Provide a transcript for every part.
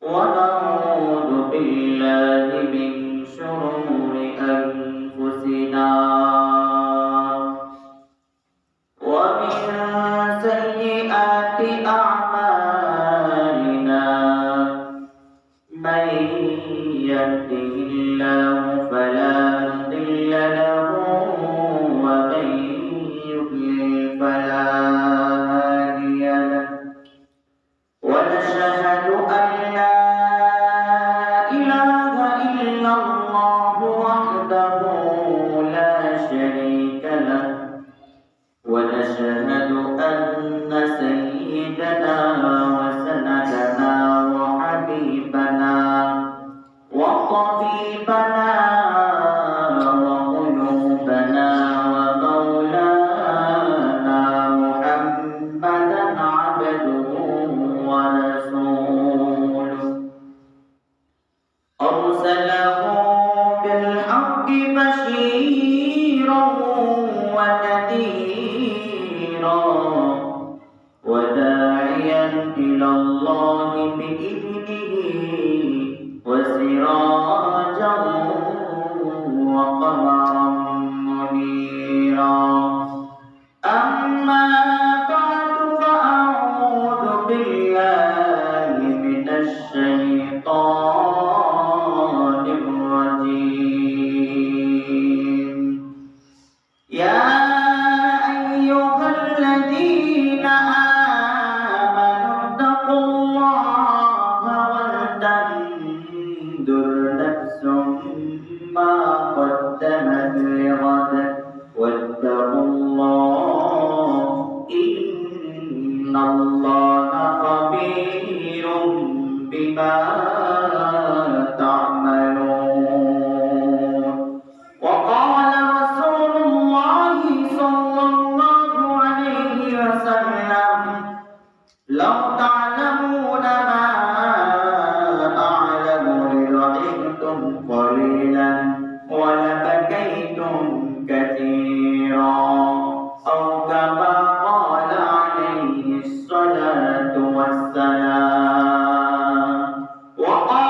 ونعوذ بالله من شرور أنفسنا ومن سيئات أعمالنا من يهده الله فلا مضل له ومن يضلل فلا هادي له ونشهد أن لا إله إلا الله وحده لا شريك له ونشهد أن سيدنا وسندنا وحبيبنا وطبيبنا وقلوبنا ومولانا محمدا عبده ورسوله أرسله بالحق بشيرا ونذيرا وداعيا إلى الله بإذنه وسراجا وقمرا منيرا أما بعد فأعوذ بالله من الشيطان الرجيم يا أيها الذين آمنوا اتقوا الله ولتنظر نفس ما قدمت لغد واتقوا الله إن الله خبير بما تعملون وقال رسول الله صلى الله عليه وسلم لو تعلمون ما أعلم لضحكتم قليلا ولبكيتم كثيرا أو كما قال عليه الصلاة والسلام وقال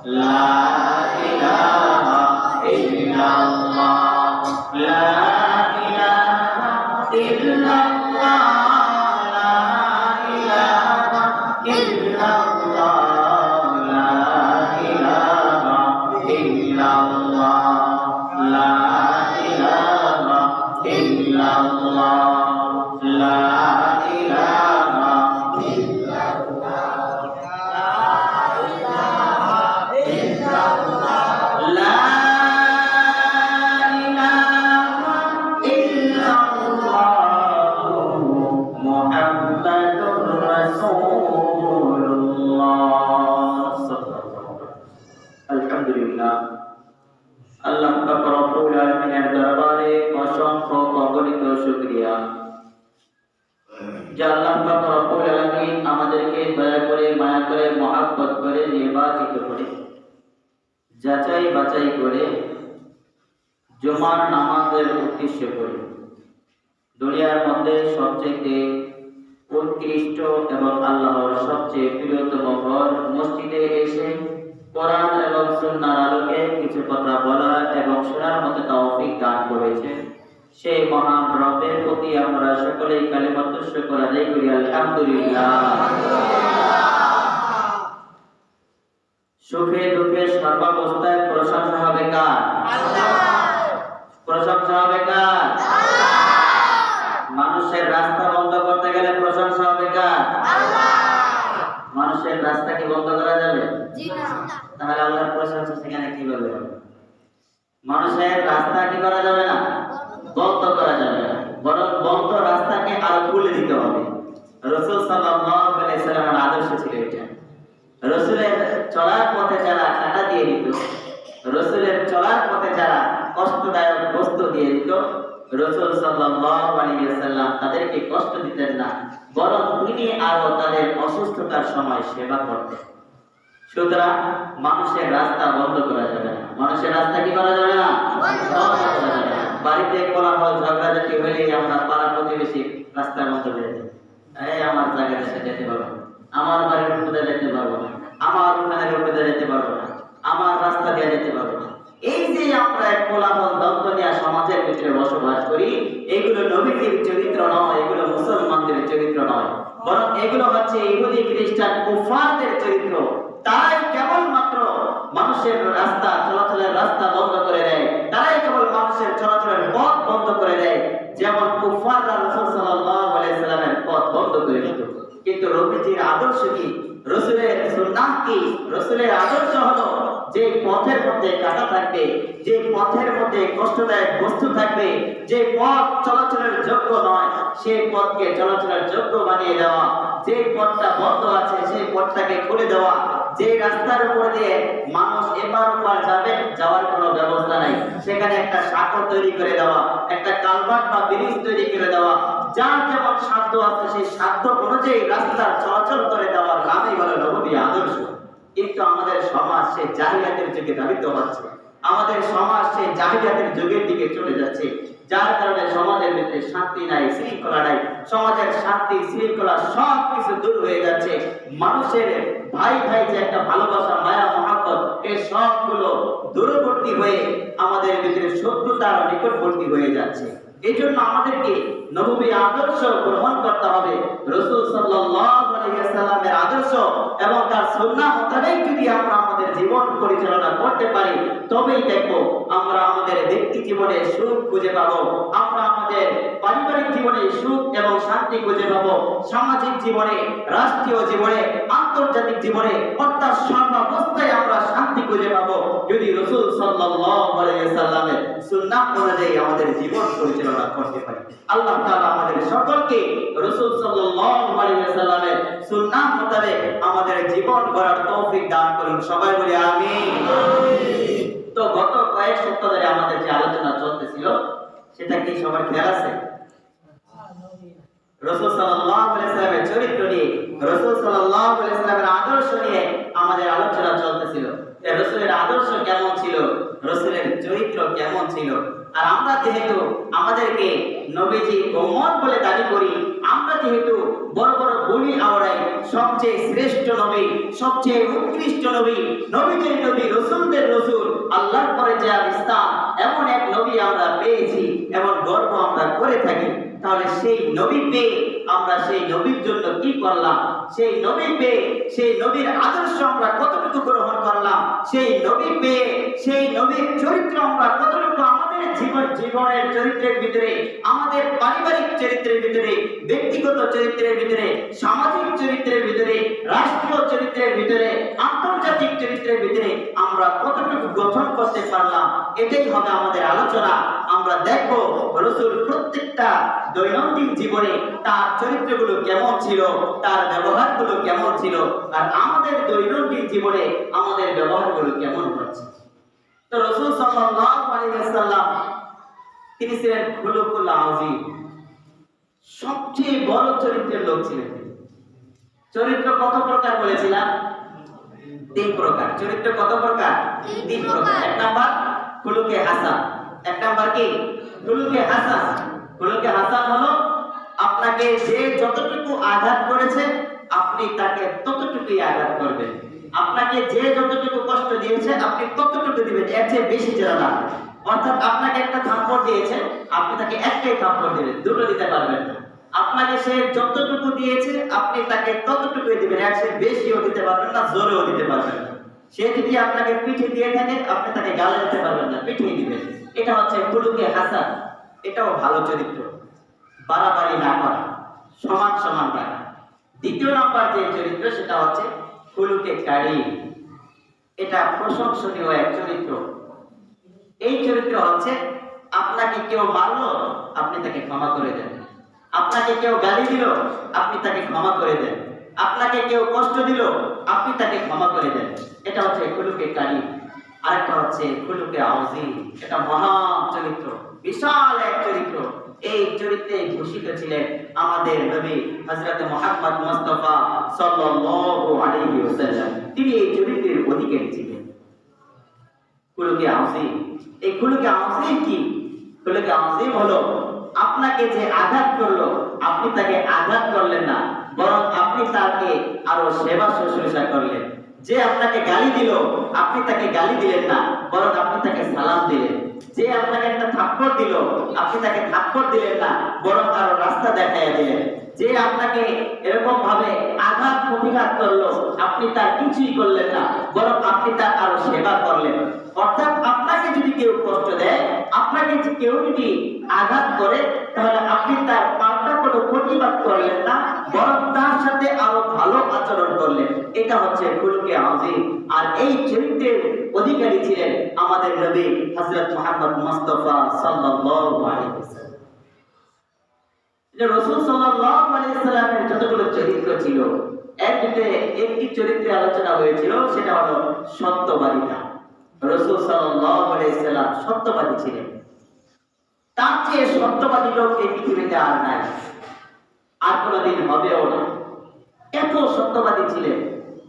লা ইলাহা ইল্লাল্লাহ লা ইলাহা ইল্লাল্লাহ লা ইলাহা ইল্লাল্লাহ লা ইলাহা ইল্লাল্লাহ লা ইলাহা ইল্লাল্লাহ লা ইলাহা আলহামদুলিল্লাহ আল্লাহ পাক রব্বুল আলামিনের দরবারে অসংখ্য অগণিত শুকরিয়া যে আল্লাহ পাক রব্বুল আলামিন আমাদেরকে দয়া করে মায়া করে মহব্বত করে নির্বাচিত করে যাচাই বাছাই করে জুমার নামাজের উদ্দেশ্য করে দুনিয়ার মধ্যে সবচেয়ে উৎকৃষ্ট এবং আল্লাহর সবচেয়ে প্রিয়তম ঘর মসজিদে এসে কোরআন এবং সুন্নাহর আলোকে কিছু কথা বলা এবং শোনার মতো তৌফিক দান করেছে সেই মহান রবের প্রতি আমরা সকলেই কালিমাত শুকর আদায় করি আলহামদুলিল্লাহ। সুখে দুঃখে সর্বাবস্থায় প্রশংসা হবে কার? আল্লাহ। প্রশংসা হবে কার? আল্লাহ। মানুষের রাস্তা বন্ধ করতে গেলে প্রশংসা হবে কার? আল্লাহ। মানুষের রাস্তা কি বন্ধ করা যাবে? জি না। তাহলে আল্লাহর প্রশংসা সেখানে কিভাবে হবে? মানুষের রাস্তা কি করা যাবে না? বন্ধ করা যাবে না, বরং বন্ধ রাস্তাকে আরো খুলে দিতে হবে। রাসূল সাল্লাল্লাহু আলাইহি সাল্লামের আদর্শ ছিল এটা। রাসূলের চলার পথে যারা কাঁটা দিয়ে দিত, রাসূলের চলার পথে যারা কষ্টদায়ক বস্তু দিয়ে দিত, রাসূল সাল্লাল্লাহু আলাইহি সাল্লাম তাদেরকে কষ্ট দিতেন না, বরং তিনি আরো তাদের অসুস্থতার সময় সেবা করতেন। সুতরাং মানুষের রাস্তা বন্ধ করা যাবে না। মানুষের রাস্তা কি করা যাবে না? বন্ধ করা যাবে না। বাড়িতে কোলাহল ঝগড়াঝাটি হলেই আমরা পাড়া প্রতিবেশী রাস্তা বন্ধ করে দিই। এই আমার জায়গায় এসে যেতে পারবো না, আমার বাড়ির উপরে যেতে পারবো না, আমার উঠানের উপরে যেতে পারবো না, আমার রাস্তা দিয়ে যেতে পারবো না। এই যে আমরা এক কোলাহল দ্বন্দ্ব নিয়ে সমাজের ভিতরে বসবাস করি, এগুলো নবীজির চরিত্র নয়, এগুলো মুসলমানদের চরিত্র নয়, বরং এগুলো হচ্ছে ইহুদি খ্রিস্টান কুফারদের চরিত্র। তাই কেবলমাত্র মানুষের রাস্তা চলাচলের রাস্তা বন্ধ করে দেয়, তারাই কেবল মানুষের চলাচলের পথ বন্ধ করে দেয়, যেমন কুফাররা রাসূল সাল্লাল্লাহু আলাইহি সাল্লামের পথ বন্ধ করে দিত। কিন্তু নবীজির আদর্শ কি? রাসূলের সুন্নাহ কি? রাসূলের আদর্শ হলো যে পথের মধ্যে কাঁটা থাকবে, যে পথের মধ্যে কষ্টদায়ক বস্তু থাকবে, যে পথ চলাচলের যোগ্য নয় সেই পথকে চলাচলের যোগ্য বানিয়ে দেওয়া, যে পথটা বন্ধ আছে সেই পথটাকে খুলে দেওয়া, যে রাস্তার উপর দিয়ে মানুষ এপার ওপার যাবে, যাওয়ার কোনো ব্যবস্থা নাই, সেখানে একটা সাঁকো তৈরি করে দেওয়া, একটা কালভার্ট বা ব্রিজ তৈরি করে দেওয়া, যার যেমন সাধ্য আছে সেই সাধ্য অনুযায়ী রাস্তার চলাচল করে দেওয়ার নামই হলো নবী আদর্শ। কিন্তু আমাদের সমাজ সেই জাহিলিয়াতের যুগে ধাবিত হচ্ছে, আমাদের সমাজ সেই জাহিলিয়াতের যুগের দিকে চলে যাচ্ছে, যার কারণে সমাজের ভিতরে শান্তি নাই, শৃঙ্খলা নাই, সমাজের শান্তি শৃঙ্খলা সব কিছু দূর হয়ে যাচ্ছে। মানুষের ভাই ভাই যে একটা ভালোবাসা মায়া মহব্বত, এই সবগুলো দূরবর্তী হয়ে আমাদের ভিতরে শত্রুতার নিকটবর্তী হয়ে যাচ্ছে। এই জন্য আমাদেরকে নবী আদর্শ গ্রহণ করতে হবে। রাসূল সাল্লাল্লাহু আলাইহি সাল্লামের আদর্শ এবং তার সুন্নাহ মোতাবেক যদি আমরা আমাদের জীবন পরিচালনা করতে পারি, তবেই দেখো আমরা আমাদের ব্যক্তি জীবনে সুখ খুঁজে পাবো, আমরা আমাদের পারিবারিক জীবনে সুখ এবং শান্তি খুঁজে পাবো, সামাজিক জীবনে, রাষ্ট্রীয় জীবনে, আন্তর্জাতিক জীবনে, অর্থাৎ সর্বাবস্থায় আমরা শান্তি খুঁজে পাবো যদি রাসূল সাল্লাল্লাহু আলাইহি সাল্লামের সুন্নাহ অনুযায়ী আমাদের জীবন পরিচালনা করতে পারি। আল্লাহ তাআলা আমাদের সকলকে রাসূল সাল্লাল্লাহু আলাইহি সাল্লামের সুন্নাহ মোতাবেক আমাদের জীবন গড়ার তৌফিক দান করুন। সবাই বলি আমিন। তো গত কয়েক সপ্তাহ ধরে আমাদের যে আলোচনা চলতেছিল সেটা কি সবার খেয়াল আছে? রাসূল সাল্লাল্লাহু আলাইহি সাল্লামের চরিত্র নিয়ে, রাসূল সাল্লাল্লাহু আলাইহি সাল্লামের আদর্শ নিয়ে আমাদের আলোচনা চলতেছিল। রাসূলের আদর্শ কেমন ছিল, রাসূলের চরিত্র কেমন ছিল। আর আমরা যেহেতু আমাদেরকে নবীজি উম্মত বলে দাবি করি, আমরা যেহেতু বড় বড় বলি আওড়াই সবচেয়ে শ্রেষ্ঠ নবী, সবচেয়ে উৎকৃষ্ট নবী, নবীদের নবী, রসুলদের রসুল, আল্লাহর পরে যে ইসলাম, এমন এক নবী আমরা পেয়েছি, এমন গর্ব আমরা করে থাকি। তাহলে সেই নবী পেয়ে আমরা সেই নবীর জন্য কি করলাম? সেই নবী পেয়ে সেই নবীর আদর্শ আমরা কতটুকু গ্রহণ করলাম? সেই নবী পেয়ে সেই নবীর চরিত্র আমরা কতটুকু আমাদের জীবনের চরিত্রের ভিতরে, আমাদের পারিবারিক চরিত্রের ভিতরে, ব্যক্তিগত চরিত্রের ভিতরে, সামাজিক চরিত্রের ভিতরে, রাষ্ট্রীয় চরিত্রের ভিতরে, আন্তর্জাতিক চরিত্রের ভিতরে আমরা কতটুকু গঠন করতে পারলাম? এটাই হবে আমাদের আলোচনা। আমরা দেখব রাসূল প্রত্যেকটা দৈনন্দিন জীবনে তার চরিত্রগুলো কেমন ছিল, তার ব্যবহারগুলো কেমন ছিল, আর আমাদের দৈনন্দিন জীবনে আমাদের ব্যবহারগুলো কেমন হচ্ছে। তো রাসূল সাল্লাল্লাহু আলাইহি ওয়াসাল্লাম তিনি ছিলেন খুলুকুল আযীম, সবচেয়ে বড় চরিত্রের লোক ছিলেন। চরিত্র কত প্রকার বলেছিলাম? 3 প্রকার। চরিত্র কত প্রকার? 3 প্রকার। এক নাম্বার খুলুকে হাসান। এক নাম্বার কি? খুলুকে হাসান। খুলুকে হাসান হলো আপনাকে যে যতটুকু আঘাত করেছে আপনি তাকে ততটুকুই আঘাত করবেন। আপনাকে যে যতটুকু কষ্ট দিয়েছে আপনি ততটুকু দিবেন, এর চেয়ে বেশি যেন না। অর্থাৎ আপনাকে একটা থাপ্পড় দিয়েছে, আপনি তাকে একটাই থাপ্পড় দিবেন, দুটো দিতে পারবেন না। আপনাকে সে যতটুকু দিয়েছে আপনি তাকে ততটুকুই দিবেন, এর চেয়ে বেশিও দিতে পারবেন না, জোরেও দিতে পারবেন না। সে যদি আপনাকে পিঠে দিয়ে থাকে আপনি তাকে গালে দিতে পারবেন না, পিঠেই দিবেন। এটা হচ্ছে খুলুকে হাসান। এটাও ভালো চরিত্র, বাড়াবাড়ি না করা, সমান সমান রাখা। দ্বিতীয় নাম্বার যে চরিত্র সেটা হচ্ছে খুলুকে কারীম। এটা প্রশংসনীয় এক চরিত্র। এই চরিত্র হচ্ছে আপনাকে কেউ মারলো আপনি তাকে ক্ষমা করে দেন, আপনাকে কেউ গালি দিল আপনি তাকে ক্ষমা করে দেন, আপনাকে কেউ কষ্ট দিল আপনি তাকে ক্ষমা করে দেন। এটা হচ্ছে খুলুকে কারীম। আরেকটা হচ্ছে খুলুকে আযীম। এটা মহান চরিত্র, বিশাল এক চরিত্র। এই চরিত্রে ভূষিত ছিলেন আমাদের নবী হযরত মুহাম্মদ মুস্তাফা সাল্লাল্লাহু আলাইহি ওয়াসাল্লাম। তিনি এই চরিত্রের অধিকারী ছিলেন। খুলুকে আযীম। এই খুলুকে আযীম কি? খুলুকে আযীম হলো আপনাকে যে আঘাত করলো আপনি তাকে আঘাত করলেন না, বরং আপনি তাকে আরো সেবা শুশ্রূষা করলেন। যে আপনাকে গালি দিল আপনি তাকে গালি দিলেন না, বরং আপনি তাকে সালাম দিলেন। যে আপনাকে একটা থাপ্পড় দিল আপনি তাকে থাপ্পড় দিলেন না, বরং আরো রাস্তা দেখাইয়া দিলেন। যে আপনাকে এরকম ভাবে আঘাত প্রতিঘাত করলো আপনি তার কিছুই করলেন না, বরং আপনি তার আরো সেবা করলেন। অর্থাৎ আপনাকে যদি কেউ কষ্ট দেয়, আপনাকে কেউ যদি আঘাত করে, তাহলে আপনি তার পাল্টা কোনো প্রতিবাদ করলেন না, বরং তার সাথে আরো ভালো আচরণ করলেন। এটা হচ্ছে খুলুকে আযীম। আর এই চরিত্রের অধিকারী ছিলেন আমাদের নবী হযরত মুহাম্মদ মুস্তাফা সাল্লাল্লাহু আলাইহি ওয়াসাল্লাম। যে রাসূল সাল্লাল্লাহু আলাইহি ওয়াসাল্লামের যতগুলো চরিত্র ছিল, এর ভিতরে একটি চরিত্রে আলোচনা হয়েছিল, সেটা হলো সত্যবাদিতা। রাসূল সাল্লাল্লাহু আলাইহি ওয়াসাল্লাম সত্যবাদী ছিলেন। তার চেয়ে সত্যবাদী লোক এই পৃথিবীতে আর নাই, আর কোনোদিন হবেও না। এত সত্যবাদী ছিলেন।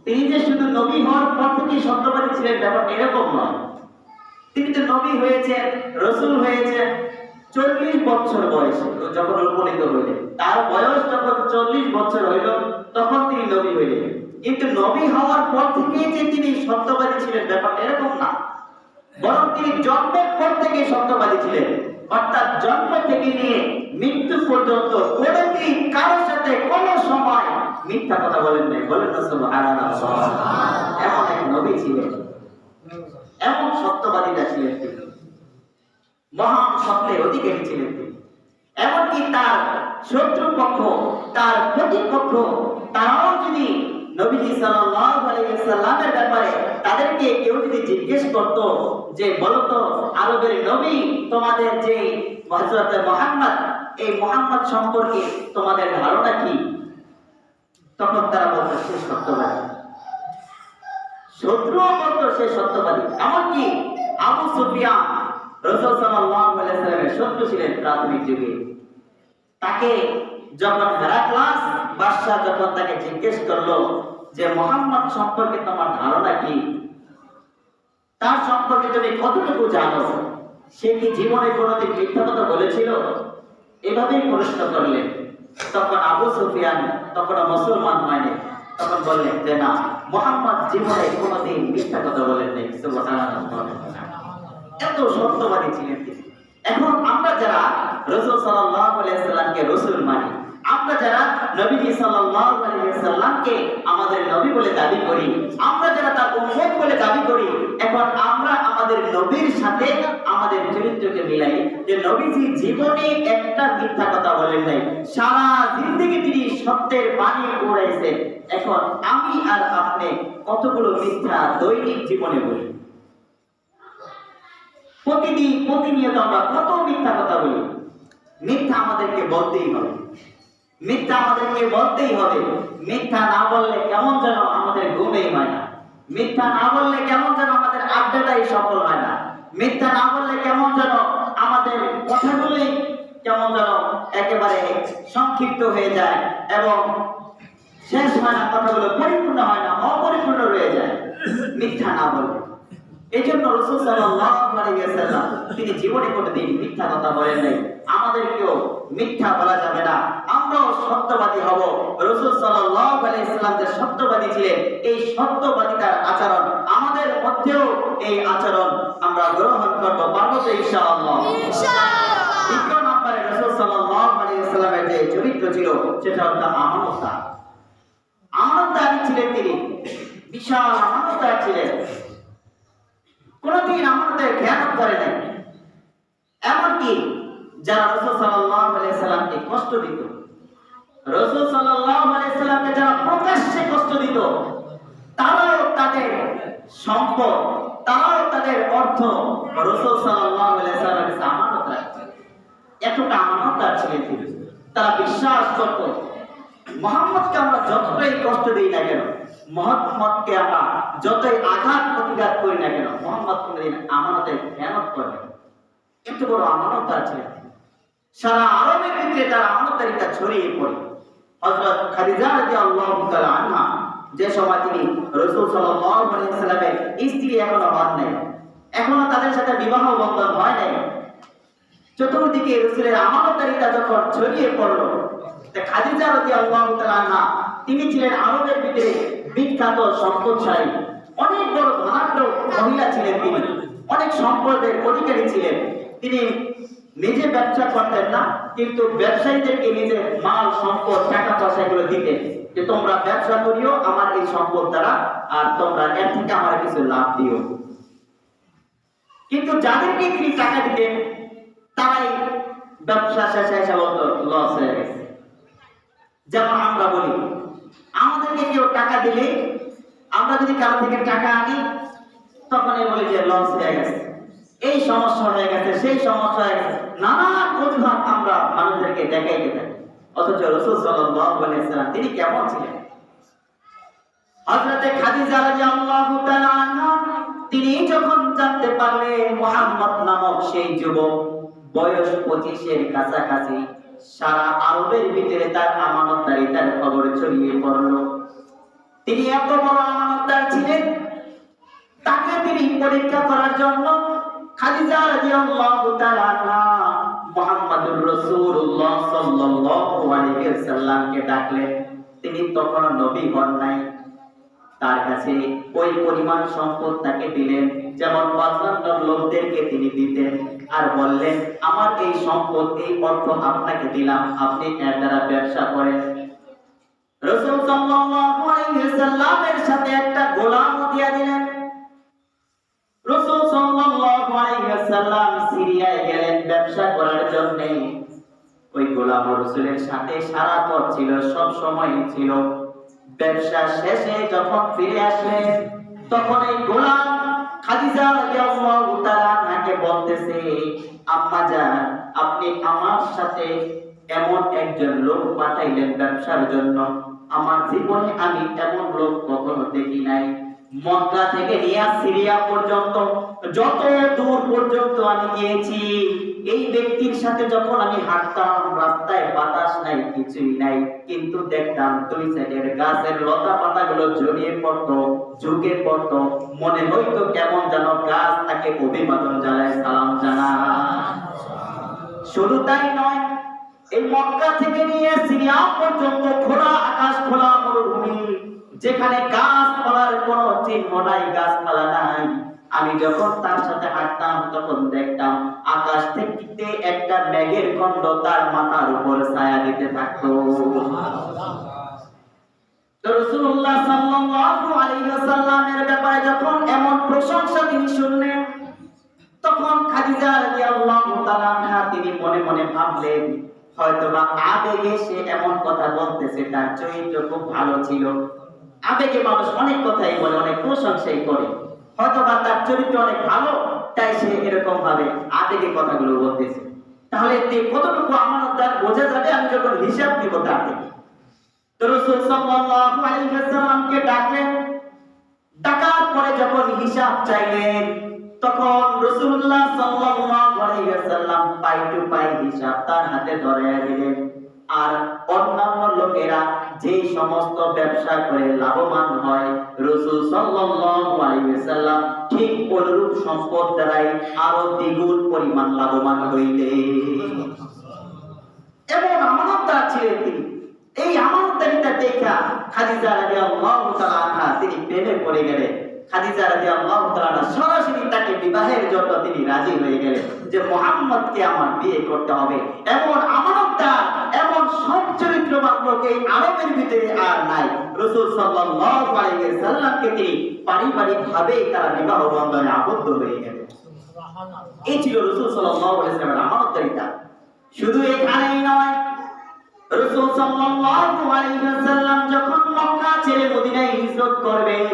তিনি যে শুধু নবী হওয়ার পর থেকেই সত্যবাদী ছিলেন ব্যাপারটা এরকম নয়। তিনি তো নবী হয়েছেন, রাসূল হয়েছেন 40 বছর বয়সে যখন উপনীত হইলেন। তার বয়স যখন 40 বছর হইল তখন তিনি নবী হইলেন। কিন্তু নবী হওয়ার পর থেকেই যে তিনি সত্যবাদী ছিলেন ব্যাপারটা এরকম না, বরং তিনি জন্মের পর থেকেই সত্যবাদী ছিলেন। অর্থাৎ জন্ম থেকে নিয়ে মৃত্যু পর্যন্ত কোনোদিন কারোর সাথে কোনো সময় মিথ্যা কথা বলেন নাই। বলেন না সুবহানাল্লাহ। এমন এক নবী ছিলেন, এমন সত্যবাদিতা ছিলেন তিনি, মহান সত্যের অধিকারী ছিলেন তিনি। এমনকি তার শত্রুপক্ষ, তার প্রতিপক্ষ, তারাও যদি নবীজি সাল্লাল্লাহু আলাইহি ওয়াসাল্লামের ব্যাপারে তাদেরকে কেউ যদি জিজ্ঞেস করত যে বলতো আরবের নবী তোমাদের যে হযরত মুহাম্মদ, এই মুহাম্মদ সম্পর্কে তোমাদের ধারণা কি, তখন তারা বলতো সে সত্যবাদী। শত্রুও বলতো সে সত্যবাদী। এমনকি আবু সুফিয়ান রাসূল সাল্লাল্লাহু আলাইহি ওয়াসাল্লামের শত্রু ছিলেন প্রাথমিক যুগে। তাকে যখন হেরাক্লাস বাদশা যখন তাকে জিজ্ঞেস করলো যে মুহাম্মদ সম্পর্কে তোমার ধারণা কি, তার সম্পর্কে তুমি কতটুকু জানো, সে কি জীবনে কোনোদিন মিথ্যা কথা বলেছিল, এভাবেই প্রশ্ন করলেন। তখন আবু সুফিয়ান তখনও মুসলমান হয়নি, তখন বললেন যে না, মুহাম্মদ জীবনে কোনোদিন মিথ্যা কথা বলেন নাই। সুবহানাল্লাহ, এত সত্যবাদী ছিলেন তিনি। এখন আমরা যারা রাসূল সাল্লাল্লাহু আলাইহি ওয়াসাল্লামকে রাসূল মানি, আমরা যারা নবী সাল্লাল্লাহু আলাইহি ওয়াসাল্লামকে আমাদের নবী বলে দাবি করি, আমরা যারা তার উম্মত বলে দাবি করি, এখন আমরা আমাদের নবীর সাথে আমাদের চরিত্রকে মিলাই যে নবীজি জীবনে একটা মিথ্যা কথা বলেন নাই, সারা জিন্দেগি তিনি সত্যের বাণী উড়াইছেন। এখন আমি আর আপনি কতগুলো মিথ্যা দৈনিক জীবনে বলি? প্রতিনিয়ত আমরা কত মিথ্যা কথা বলি। মিথ্যা আমাদেরকে বলতেই হবে, মিথ্যা আমাদেরকে বলতেই হবে। মিথ্যা না বললে কেমন যেন আমাদের ঘুমেই হয় না, মিথ্যা না বললে কেমন যেন আমাদের আড্ডাটাই সফল হয় না, মিথ্যা না বললে কেমন যেন আমাদের কথাগুলোই কেমন যেন একেবারে সংক্ষিপ্ত হয়ে যায় এবং শেষ হয় না, কথাগুলো পরিপূর্ণ হয় না, অপরিপূর্ণ রয়ে যায় মিথ্যা না বললে। এই জন্য রাসূল সাল্লাল্লাহু আলাইহি ওয়াসাল্লাম তিনি জীবনে কোনোদিন মিথ্যা কথা বলেন নাই। আমাদেরকেও মিথ্যা বলা যাবে না, আমরাও সত্যবাদী হব। রাসূল সাল্লাল্লাহু আলাইহি ওয়াসাল্লাম যে সত্যবাদী ছিলেন, এই সত্যবাদিতার আচরণ আমাদের মধ্যেও এই আচরণ আমরা গ্রহণ করব, পারব তো ইনশাআল্লাহ। ইনশাআল্লাহ। দ্বিতীয় নম্বরে রাসূল সাল্লাল্লাহু আলাইহি ওয়াসাল্লামের যে চরিত্র ছিল সেটা হলো আমানতদার। আমানতদার ছিলেন তিনি, বিশাল আমানতদার ছিলেন। কোনদিন আমানতের খেয়ানত করে নাই। এমনকি যারা রাসূল সাল্লাল্লাহু আলাইহি ওয়াসাল্লামকে কষ্ট দিত, রাসূল সাল্লাল্লাহু আলাইহি ওয়াসাল্লামকে যারা প্রকাশ্যে কষ্ট দিত, তারাও তাদের সম্পদ, তারাও তাদের অর্থ রাসূল সাল্লাল্লাহু আলাইহি ওয়াসাল্লামের কাছে আমানত রাখত। এতটা আমানতদার ছিলেন তিনি। তারা বিশ্বাস করত মুহাম্মদকে আমরা যতটাই কষ্ট দিই না কেন, মুহাম্মদকে আমরা যতই আঘাত প্রতিঘাত করি না কেন, মুহাম্মদ কোনদিন আমানতের খেয়ানত করে না। এত বড় আমানতদার ছিলেন। সারা আরবের ভিতরে তার আমানতদারিতা ছড়িয়ে পড়ে। হযরত খাদিজা রাদিয়াল্লাহু তাআলা আনহা যে সময় তিনি রাসূল সাল্লাল্লাহু আলাইহি ওয়াসাল্লামের স্ত্রী এখনো হন নাই, এখনো তাদের সাথে বিবাহ বন্ধন হয় নাই, চতুর্দিকে রাসূলের আমানতদারিতা যখন ছড়িয়ে পড়লো, খাদিজা রাদিয়াল্লাহু তাআলা আনহা তিনি ছিলেন আরবের ভিতরে বিখ্যাত সম্পদশালী, অনেক বড় ধনাঢ্য মহিলা ছিলেন। তিনি অনেক সম্পদের অধিকারী ছিলেন। তিনি নিজে ব্যবসা করতেন না, কিন্তু ব্যবসায়ীদেরকে নিজের মাল সম্পদ টাকা পয়সা এগুলো দিতেন যে তোমরা ব্যবসা করিও আমার এই সম্পদ দ্বারা, আর তোমরা এর থেকে আমার কিছু লাভ দিও। কিন্তু যাদেরকে তিনি টাকা দিতেন তারাই ব্যবসা শেষে এসে বলতো লস হয়ে গেছে। যেমন আমরা বলি, আমাদেরকে কেউ টাকা দিলে আমরা যদি কারো থেকে টাকা আনি তখনই বলি যে লস হয়ে গেছে, এই সমস্যা হয়ে গেছে, সেই সমস্যা হয়ে গেছে, নানান অজুহাত আমরা মানুষদেরকে দেখাইতে থাকি। অথচ রাসূল সাল্লাল্লাহু আলাইহি ওয়াসাল্লাম তিনি কেমন ছিলেন? হযরত খাদিজা রাদিয়াল্লাহু তাআলা আনহা তিনি যখন জানতে পারলেন মুহাম্মদ নামক সেই যুবক বয়স 25-এর কাছাকাছি, সারা আরবের ভিতরে তার আমানতদারিতার খবর ছড়িয়ে পড়ল। তিনি এত বড় আমানতদার ছিলেন, তাকে তিনি পরীক্ষা করার জন্য খাদিজা রাদিয়াল্লাহু তাআলা আনহা মুহাম্মাদুর রাসূলুল্লাহ সাল্লাল্লাহু আলাইহি ওয়াসাল্লামকে ডাকলেন। তিনি তখন নবী হন নাই। তার কাছে ওই পরিমাণ সম্পদ তাকে দিলেন যেমন অন্যান্য লোকদেরকে তিনি দিতেন, আর বললেন আমার এই সম্পদ, এই অর্থ আপনাকে দিলাম, আপনি এর দ্বারা ব্যবসা করেন। রাসূল সাল্লাল্লাহু আলাইহি ওয়াসাল্লামের সাথে একটা গোলাম দিয়া দিলেন। রাসূল সাল্লাল্লাহু আলাইহি ওয়াসাল্লাম সিরিয়ায় গেলেন ব্যবসা করার জন্য। ওই গোলাম রাসূলের সাথে সারা পথ ছিল, সব সময় ছিল। ব্যবসা শেষে যখন ফিরে আসলেন তখন এই গোলাম খাদিজা রাদিয়াল্লাহু তাআলা আনহাকে বলতেছে, আম্মা জান, আপনি আমার সাথে এমন একজন লোক পাঠাইলেন ব্যবসার জন্য, আমার জীবনে আমি এমন লোক কখনো দেখি নাই। মক্কা থেকে নিয়ে সিরিয়া পর্যন্ত যত দূর পর্যন্ত আমি গিয়েছি, এই ব্যক্তির সাথে যখন আমি হাঁটতাম রাস্তায় বাতাস নাই, কিছুই নাই, কিন্তু দেখতাম দুই সাইডের গাছের লতা পাতাগুলো জড়িয়ে পড়তো, ঝুঁকে পড়তো, মনে হইতো কেমন যেন গাছ তাকে অভিবাদন জানায়, সালাম জানায়। শুধু তাই নয়, এই মক্কা থেকে নিয়ে সিরিয়া পর্যন্ত খোলা আকাশ, খোলা মরুভূমি, যেখানে গাছপালার কোনো চিহ্ন নাই, গাছপালা নাই। আমি যখন তার সাথে হাঁটতাম তখন দেখতাম আকাশ থেকে একটা মেঘের খণ্ড তার মাথার উপর ছায়া দিতে থাকতো। রাসূলুল্লাহ সাল্লাল্লাহু আলাইহি ওয়াসাল্লামের ব্যাপারে যখন এমন প্রশংসা তিনি শুনলেন, তখন খাদিজা রাদিয়াল্লাহু তাআলা আনহা তিনি মনে মনে ভাবলেন, হয়তোবা আবেগে সে এমন কথা বলতেছে, তার চরিত্র খুব ভালো ছিল। আবেগে মানুষ অনেক কথাই বলে, অনেক প্রশংসাই করে, হয়তোবা তার চরিত্র অনেক ভালো, তাই সে এরকম ভাবে আবেগে কথাগুলো বলতেছে। তাহলে কতটুকু আমানতদার বোঝা যাবে আমি যখন হিসাব দিব তার থেকে। তো রাসূল সাল্লাল্লাহু আলাইহি ওয়াসাল্লামকে ডাকলেন, ডাকার পরে যখন হিসাব চাইলেন, তখন রাসূলুল্লাহ সাল্লাল্লাহু আলাইহি ওয়াসাল্লাম পাই টু পাই হিসাব তার হাতে ধরিয়ে দিলেন। আর অন্যান্য লোকেরা যে সমস্ত ব্যবসা করে লাভবান হয়, রাসূল সাল্লাল্লাহু আলাইহি ওয়াসাল্লাম ঠিক অনুরূপ সম্পদ দ্বারাই আরো দ্বিগুণ পরিমাণ লাভবান হইলেন। এমন আমানতদার ছিলেন তিনি। এই আমানতদারিতা দেখা খাদিজা রাদিয়াল্লাহু তাআলা আনহা তিনি প্রেমে পড়ে গেলেন। খাদিজা রাদিয়াল্লাহু তাআলা সরাসরি তাকে বিবাহের জন্য তিনি রাজি হয়ে গেলেন যে মুহাম্মদকে আমার বিয়ে করতে হবে। এমন আমানতদার, এমন সৎ চরিত্রবান লোক এই আরবের ভিতরে আর নাই। রাসূল সাল্লাল্লাহু আলাইহি ওয়াসাল্লামকে তিনি পারিবারিকভাবে তারা বিবাহ বন্ধনে আবদ্ধ হয়ে গেলেন। এই ছিল রাসূল সাল্লাল্লাহু আলাইহি ওয়াসাল্লামের আমানতদারিতা। শুধু এখানেই নয়, রাসূল সাল্লাল্লাহু আলাইহি ওয়াসাল্লাম যখন মক্কা ছেড়ে মদিনায় হিজরত করবেন,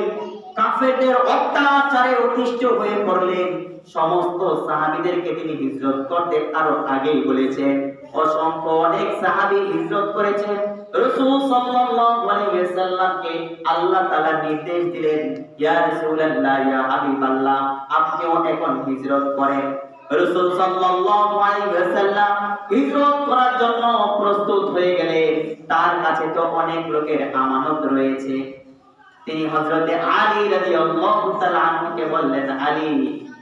কাফেরদের অত্যাচারে অতিষ্ঠ হয়ে পড়লেন। সমস্ত সাহাবীদেরকে তিনি হিজরত করতে আরো আগেই বলেছেন। অসংখ্য অনেক সাহাবী হিজরত করেছেন। রাসূল সাল্লাল্লাহু আলাইহি ওয়াসাল্লামকে আল্লাহ তাআলা নির্দেশ দিলেন, ইয়া রাসূলুল্লাহ, ইয়া হাবিবাল্লাহ, আপনিও এখন হিজরত করেন। রাসূল সাল্লাল্লাহু আলাইহি ওয়াসাল্লাম হিজরত করার জন্য প্রস্তুত হয়ে গেলেন। তার কাছে তো অনেক লোকের আমানত রয়েছে। তিনি হযরতে আলী রাদিয়াল্লাহু তাআলা আনহুকে বললেন, আলী,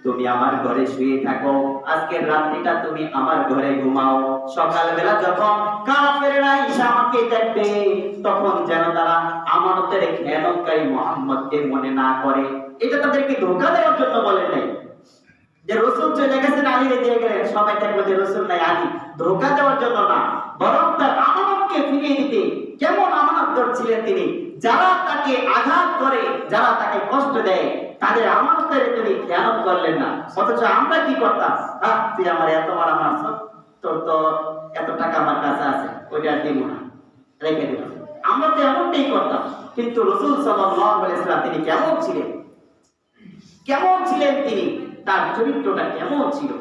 তুমি আমার ঘরে শুয়ে থাকো, আজকের রাত্রিটা তুমি আমার ঘরে ঘুমাও। সকালবেলা যখন কাফেররা এসে আমাকে দেখবে, তখন যেন তারা আমানতের খেয়ানতকারী মুহাম্মদকে মনে না করে। এটা তাদেরকে ধোঁকা দেওয়ার জন্য বলেন নাই যে রাসূল চলে গেছেন, আলীকে দিয়ে গেলেন, সবাই দেখবে যে রাসূল নাই, আলী। ধোঁকা দেওয়ার জন্য না, বরং তার আমানতকে ফিরিয়ে দিতে। কেমন আমানতদার ছিলেন তিনি! যারা তাকে আঘাত করে, যারা তাকে কষ্ট দেয়, তাদের আমানতের তিনি খেয়ানত করলেন না। অথচ আমরা কি করতাম? তুই আমার এত মারা মারছ, তোর তো এত টাকা আমার কাছে আছে, ওইটা দিব না, রেখে দিলাম। আমরা তো এমনটাই করতাম। কিন্তু রাসূল সাল্লাল্লাহু আলাইহি ওয়াসাল্লাম তিনি কেমন ছিলেন, কেমন ছিলেন তিনি, তার চরিত্রটা কেমন ছিল!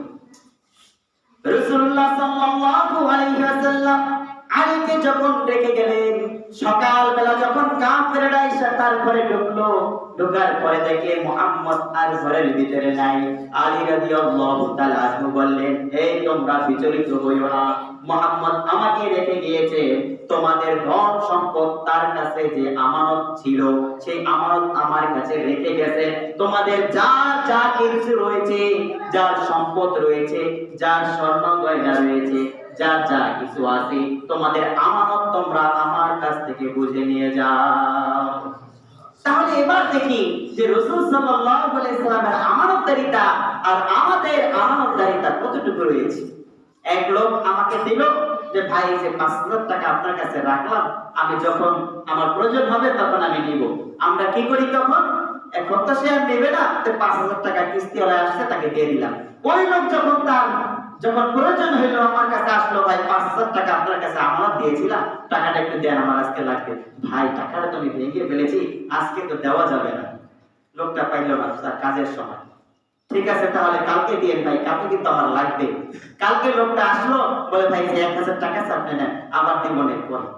রাসূলুল্লাহ সাল্লাল্লাহু আলাইহি ওয়াসাল্লাম আলীকে যখন রেখে গেলেন, সকালবেলা যখন কাফেররা এসে তার ঘরে ঢুকলো, ঢোকার পরে দেখে মুহাম্মদ আর ঘরের ভিতরে নাই। আলী রাদিয়াল্লাহু তাআলা আনহু বললেন, এই তোমরা বিচলিত হইও না, মুহাম্মদ আমাকে রেখে গিয়েছে। তোমাদের ধন সম্পদ তার কাছে যে আমানত ছিল, সেই আমানত আমার কাছে রেখে গেছে। তোমাদের যার যা কিছু রয়েছে, যার সম্পদ রয়েছে, যার স্বর্ণ গয়না রয়েছে, যার যা কিছু আছে, তোমাদের আমানত তোমরা আমার কাছ থেকে বুঝে নিয়ে যাও। তাহলে এবার দেখি যে রাসূল সাল্লাল্লাহু আলাইহি ওয়াসাল্লামের আমানতদারিতা আর আমাদের আমানতদারিতা কতটুকু রয়েছে। এক লোক আমাকে দিল যে ভাই, যে ৫০০০ টাকা আপনার কাছে রাখলাম, আমি যখন আমার প্রয়োজন হবে তখন আমি নিব। আমরা কি করি তখন? এখন তো সে আর নেবে না, ৫০০০ টাকা কিস্তিওয়ালা আসছে, তাকে দিয়ে দিলাম। ওই লোক যখন যখন প্রয়োজন হইলো আমার কাছে আসলো, ভাই ৫০০০ টাকা আপনার কাছে আমানত দিয়েছিলাম, টাকাটা একটু দেন, আমার আজকে লাগবে। ভাই, টাকাটা তো আমি ভেঙে ফেলেছি, আজকে তো দেওয়া যাবে না। লোকটা পাইলো না, তার কাজের সময়। ঠিক আছে, তাহলে কালকে দিয়েন ভাই, কালকে কিন্তু আমার লাগবে। কালকে লোকটা আসলো, বলে ভাই যে ১০০০ টাকা আছে আপনি নেন, আবার দিব না পরে।